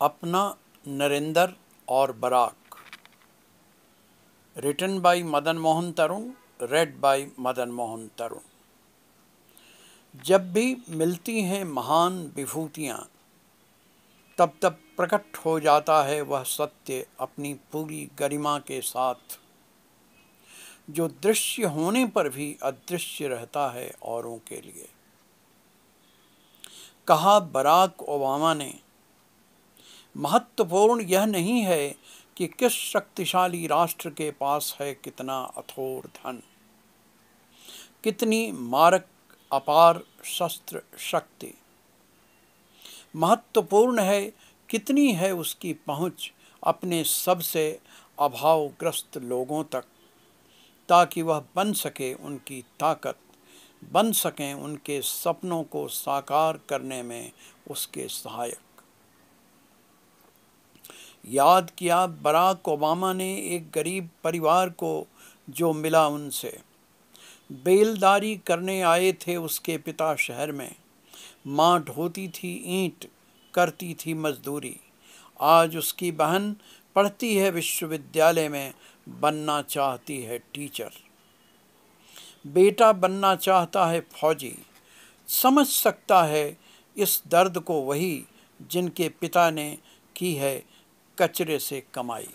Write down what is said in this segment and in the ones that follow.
अपना नरेंद्र और Barack. Written by Madan Mohan Tarun, read by Madan Mohan Tarun. जब भी मिलती हैं महान विभूतियाँ, तब तब प्रकट हो जाता है वह सत्य अपनी पूरी गरिमा के साथ, जो दृश्य होने पर भी अदृश्य रहता है औरों के लिए। कहा बराक ओबामा ने, महत्वपूर्ण यह नहीं है कि किस शक्तिशाली राष्ट्र के पास है कितना अथोर धन, कितनी मारक अपार शस्त्र शक्ति। महत्वपूर्ण है कितनी है उसकी पहुंच अपने सबसे अभावग्रस्त लोगों तक, ताकि वह बन सके उनकी ताकत, बन सकें उनके सपनों को साकार करने में उसके सहायक। याद किया बराक ओबामा ने एक गरीब परिवार को जो मिला उनसे। बेलदारी करने आए थे उसके पिता शहर में, माँ ढोती थी ईंट, करती थी मजदूरी। आज उसकी बहन पढ़ती है विश्वविद्यालय में, बनना चाहती है टीचर। बेटा बनना चाहता है फौजी। समझ सकता है इस दर्द को वही जिनके पिता ने की है कचरे से कमाई।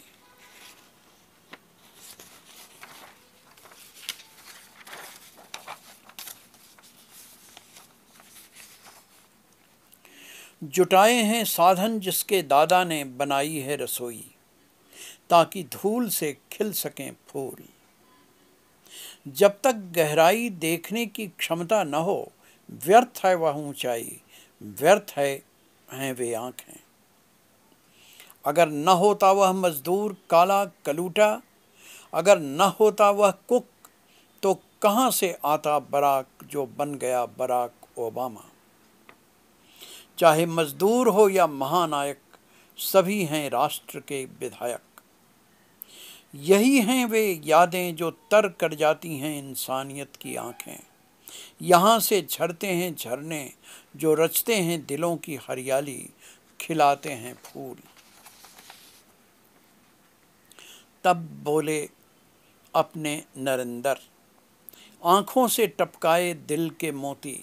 जुटाए हैं साधन जिसके दादा ने बनाई है रसोई, ताकि धूल से खिल सकें फूल। जब तक गहराई देखने की क्षमता न हो, व्यर्थ है वह ऊंचाई, व्यर्थ हैं वे आंखें। अगर न होता वह मजदूर काला कलूटा, अगर न होता वह कुक, तो कहाँ से आता बराक जो बन गया बराक ओबामा। चाहे मजदूर हो या महानायक, सभी हैं राष्ट्र के विधायक। यही हैं वे यादें जो तर कर जाती हैं इंसानियत की आंखें। यहाँ से झरते हैं झरने जो रचते हैं दिलों की हरियाली, खिलाते हैं फूल। तब बोले अपने नरेंद्र, आंखों से टपकाए दिल के मोती।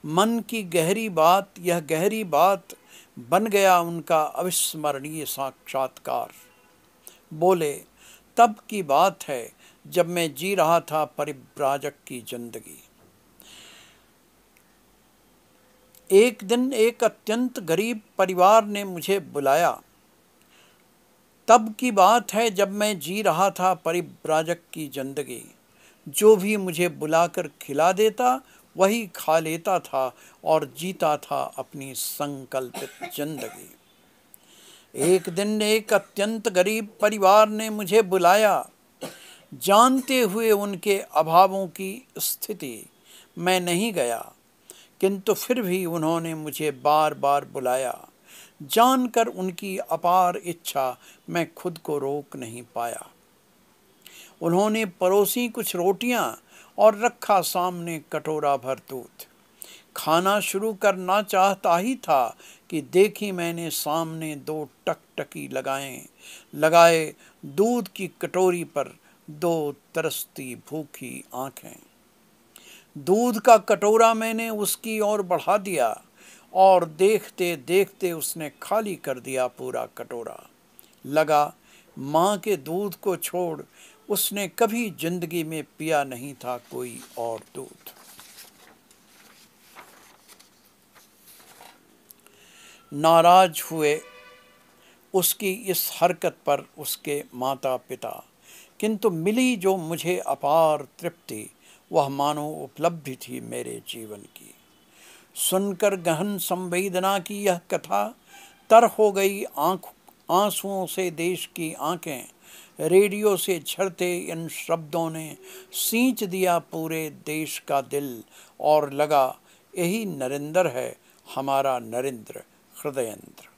मन की गहरी बात, यह गहरी बात बन गया उनका अविस्मरणीय साक्षात्कार। बोले, तब की बात है जब मैं जी रहा था परिव्राजक की जिंदगी। एक दिन एक अत्यंत गरीब परिवार ने मुझे बुलाया। तब की बात है जब मैं जी रहा था परिव्राजक की जिंदगी। जो भी मुझे बुलाकर खिला देता वही खा लेता था और जीता था अपनी संकल्पित जिंदगी। एक दिन एक अत्यंत गरीब परिवार ने मुझे बुलाया। जानते हुए उनके अभावों की स्थिति मैं नहीं गया, किंतु फिर भी उन्होंने मुझे बार बार बुलाया। जानकर उनकी अपार इच्छा मैं खुद को रोक नहीं पाया। उन्होंने परोसी कुछ रोटियां और रखा सामने कटोरा भर दूध। खाना शुरू करना चाहता ही था कि देखी मैंने सामने दो टकटकी लगाए दूध की कटोरी पर दो तरसती भूखी आंखें। दूध का कटोरा मैंने उसकी ओर बढ़ा दिया और देखते देखते उसने खाली कर दिया पूरा कटोरा। लगा माँ के दूध को छोड़ उसने कभी जिंदगी में पिया नहीं था कोई और दूध। नाराज हुए उसकी इस हरकत पर उसके माता पिता, किंतु मिली जो मुझे अपार तृप्ति, वह मानो उपलब्धि थी मेरे जीवन की। सुनकर गहन संवेदना की यह कथा, तर हो गई आंसुओं से देश की आंखें। रेडियो से झरते इन शब्दों ने सींच दिया पूरे देश का दिल, और लगा यही नरेंद्र है हमारा नरेंद्र हृदयेंद्र।